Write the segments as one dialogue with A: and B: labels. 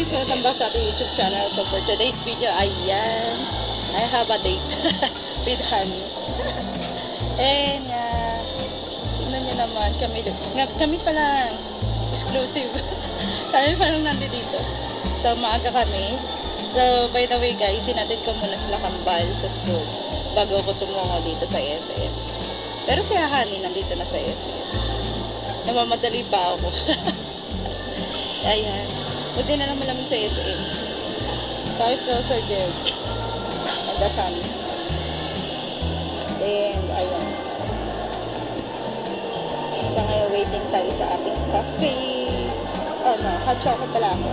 A: guys, welcome back sa ating YouTube channel. So for today's video, ayan, I have a date with Honey. And tingnan nyo naman, kami pala exclusive. Kami parang nandito. So maaga kami. So by the way guys, sinatid ko muna sila Kambal sa school bago ako tumungo dito sa SM. Pero si Honey nandito na sa SM. Namamadali pa ako. Ayan. Buti na naman namin sa SM. So I feel so good. And the sun. And ayan. So ngayon waiting tayo sa ating cafe. Oh no, hot chocolate pala ako.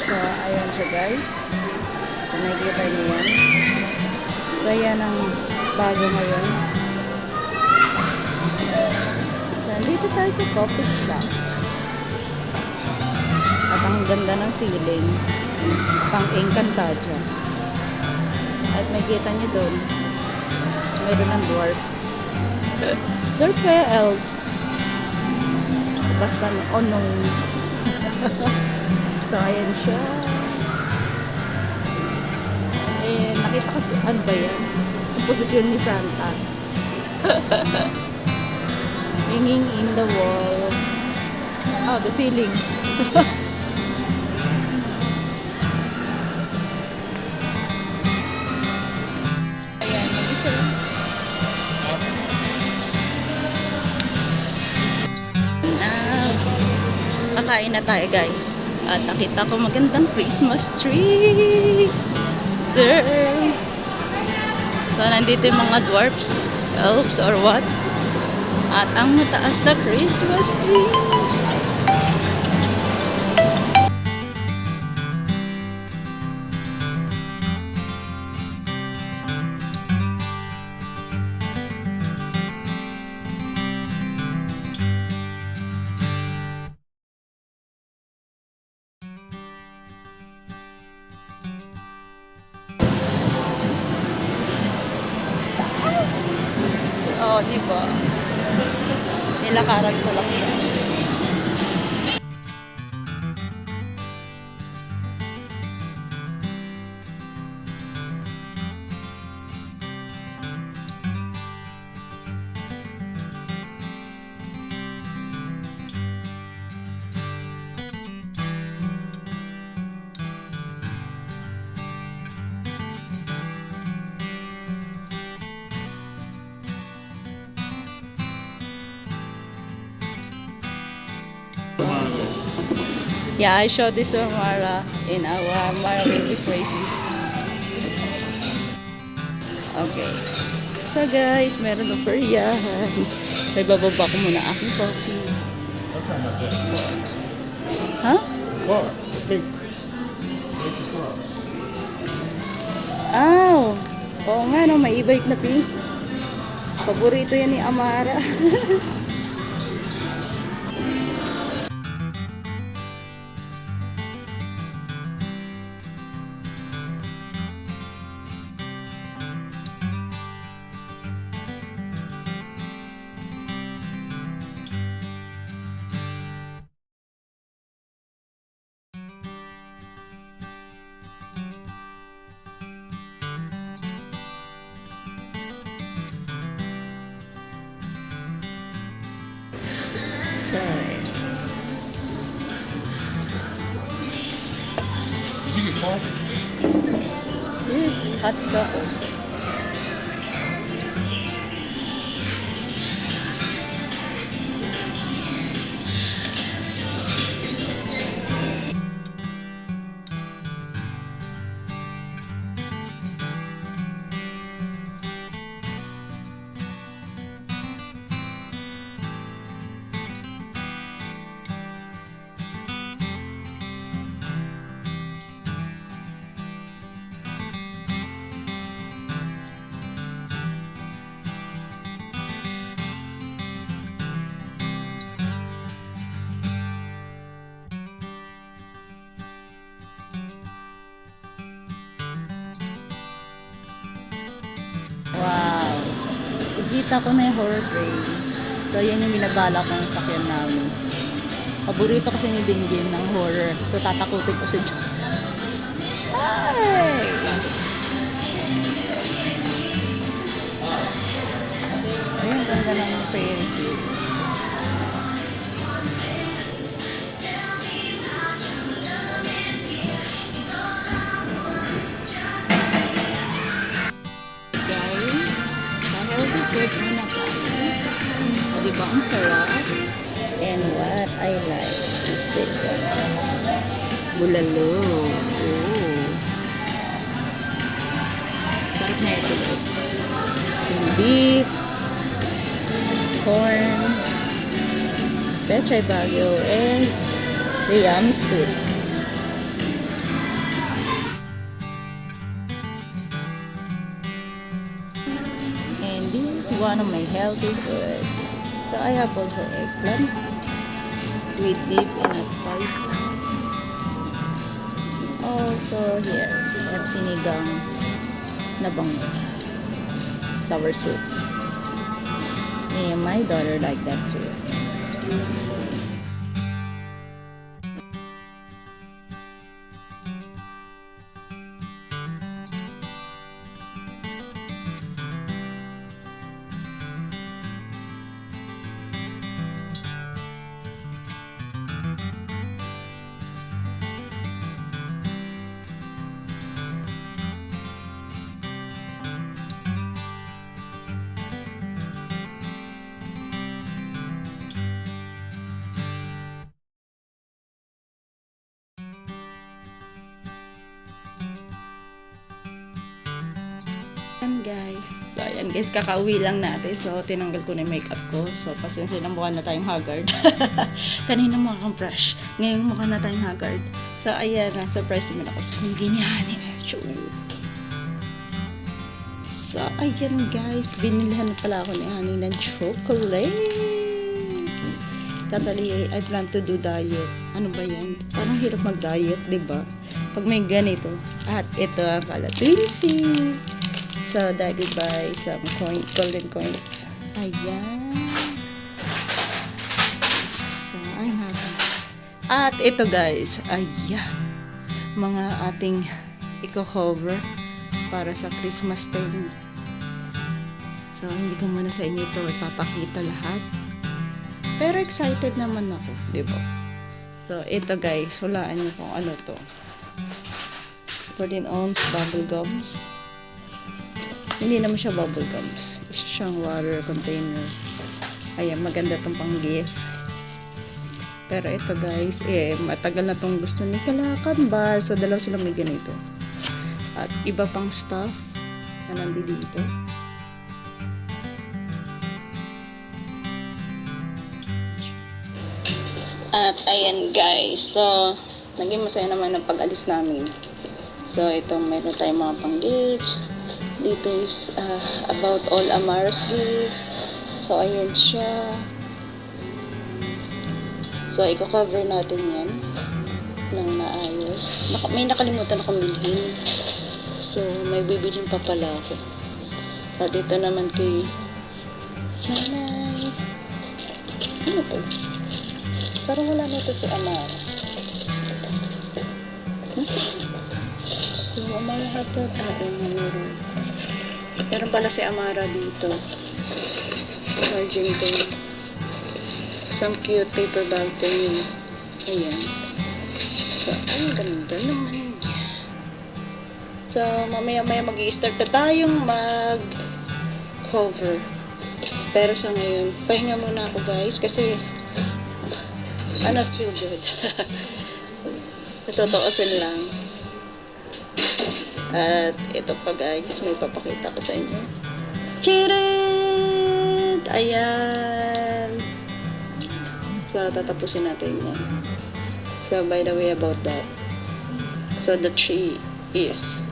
A: So, ayan siya guys. So, nakikita niyo yan. So, ayan ang bago ngayon. So, dito tayo sa coffee shop. At ang ganda ng ceiling. Pang Encantadia. At may kita niyo doon. Meron ng dwarfs. They're kaya elves. Basta unknown. So, ayan siya. Eh, nakita kasi, ano ba yan? Ang posisyon ni Santa. Hanging in the wall. Oh, the ceiling. Ayan, mag-isa lang. Kakain na tayo guys. At nakita ko magandang Christmas tree. Girl. So nandito yung mga dwarfs, elves or what. At ang mataas na Christmas tree. Oh, di ba? Nilakaran ko lang siya. Yeah, I showed this to Mara in our Mara will be crazy. Okay. So guys, meron na peryahan. May bababa ko muna aking coffee. Huh?
B: What? Pink.
A: Oh! Oo nga no, may e-bike na pink. Paborito yan ni Amara.
B: Is it your coffee?
A: Yes, hot chocolate. nakita ko na yung horror train. So, yan yung binabala kong sakyan namin. Paborito kasi ni Dinggin ng horror. So, tatakutin ko siya dyan. Ay! Ayun, ganda ng Ferris wheel. Food muna tayo. O, diba ang sarap? And what I like is this bulalo. Oh. Sarap na ito guys. Yung beef, corn, pechay baguio, and yam soup. And this is one of my healthy food. So I have also eggplant with dip in a soy sauce. Also here, I have sinigang na bango, sour soup. And my daughter like that too. Ayan guys. So ayan guys, kakauwi lang natin. So tinanggal ko na yung makeup ko. So pasensya na, mukha na tayong haggard. Kanina mukha kang fresh. Ngayon mukha na tayong haggard. So ayan, surprise naman ako sa kung ginihani. So ayan guys, binilihan na pala ako ni Honey ng chocolate. Totally, I plan to do diet. Ano ba yan? Parang hirap mag-diet, diba? Pag may ganito. At ito ang Twinsie. So, that is by some golden coins. Ayan. So, I'm happy. At ito guys, ayan. Mga ating i-cover para sa Christmas time. So, hindi ko muna sa inyo ito ipapakita lahat. Pero excited naman ako, diba? So, ito guys, hulaan niyo kung ano to. 14 ounce bubble gums. Hindi naman siya bubble gums. Isa siyang water container. Ayan, maganda tong pang gift. Pero ito guys, matagal na tong gusto ni Kalakan Bar. So, dalawa sila may ganito. At iba pang stuff na nandito dito. At ayan guys, so naging masaya naman ang pag-alis namin. So ito, meron tayong mga pang-gifts. Dito is about all Amara's gift. So ayan siya. So i-cover natin yan ng maayos. May nakalimutan akong bilhin. So may bibilhin pa pala ako. At ito naman kay Nanay. Ano to? Parang wala na ito si Amara. Yung Amara hotdog. Meron pala si Amara dito. Argentine. Some cute paper bag thing. Ayan. So, ang ganda naman niya. So, mamaya-maya mag-i-start na tayong mag-cover. Pero sa ngayon, pahinga muna ako guys kasi I not feel good. Natotoosin lang. At ito pa guys, may papakita ko sa inyo. Chirit! Ayan. So, tatapusin natin yan. So, by the way about that. So, the tree is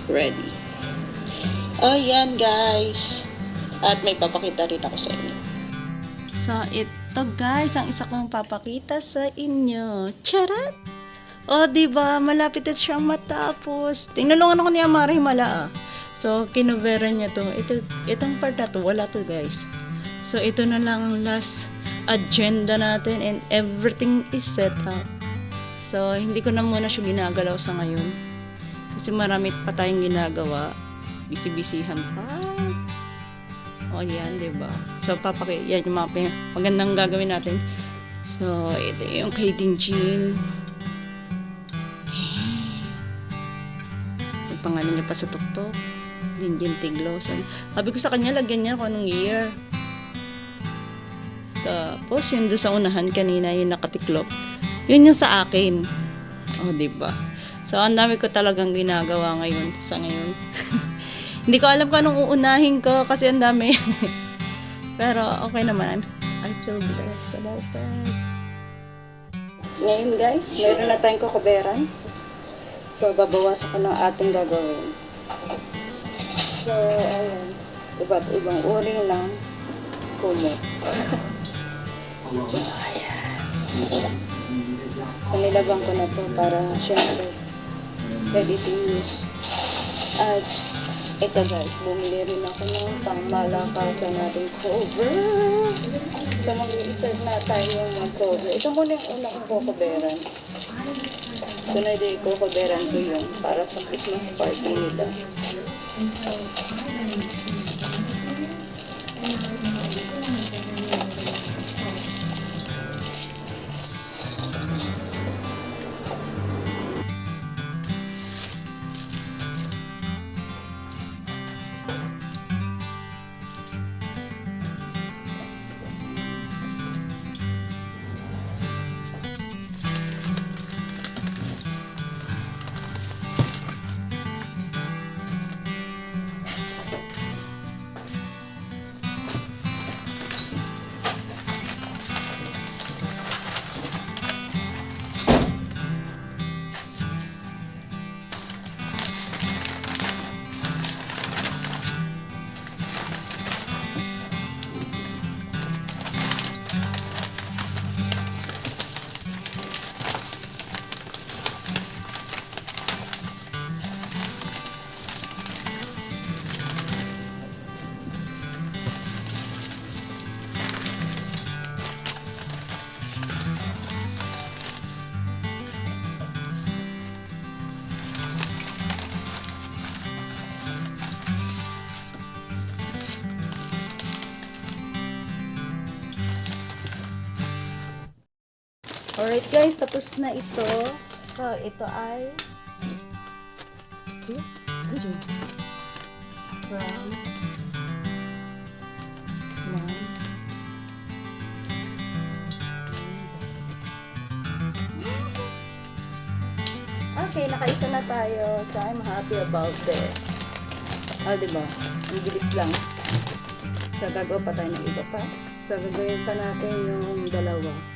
A: ready. Oh, yan guys. At may papakita rin ako sa inyo. So, ito guys, ang isa kong papakita sa inyo. Charat! O, diba? Malapit at siyang matapos. Tinulungan ako ni Amara Himala. So, kinubera niya to. Itong part na to, wala to guys. So, ito na lang ang last agenda natin and everything is set up. So, hindi ko na muna siya ginagalaw sa ngayon. Kasi marami pa tayong ginagawa. Busy-busyhan pa. O, yan, diba? So, yan yung mga magandang gagawin natin. So, ito yung kay Dinjin. Yung pangalan niya pa sa tuktok. Dinjin Tiglosan. Sabi ko sa kanya, lagyan niya kung anong year. Tapos, yun doon sa unahan kanina, yung nakatiklop. Yun yung sa akin. O, diba? So, ang dami ko talagang ginagawa ngayon, sa ngayon. Hindi ko alam kung anong uunahin ko kasi ang dami. Pero, okay naman. I feel blessed about that. Ngayon, guys, meron na tayong kukuberan. So, babawasan ko ng ating gagawin. So, ayan. Iba't ibang uri ng kumot. So, ayan. So, nilabang ko na to para syempre ready to use. At ito guys, bumili rin ako ng pangmalakasan nating cover. So, mag-i-serve na tayo yung cover. Ito muna yung una kong kukuberan. So, kukuberan ko yun para sa Christmas party nila. Alright guys, tapos na ito. So, ito ay okay, nakaisa na tayo. So, I'm happy about this. Diba? Ang bilis lang. So, gagawa pa tayo ng iba pa. So, gagawin pa natin yung dalawa.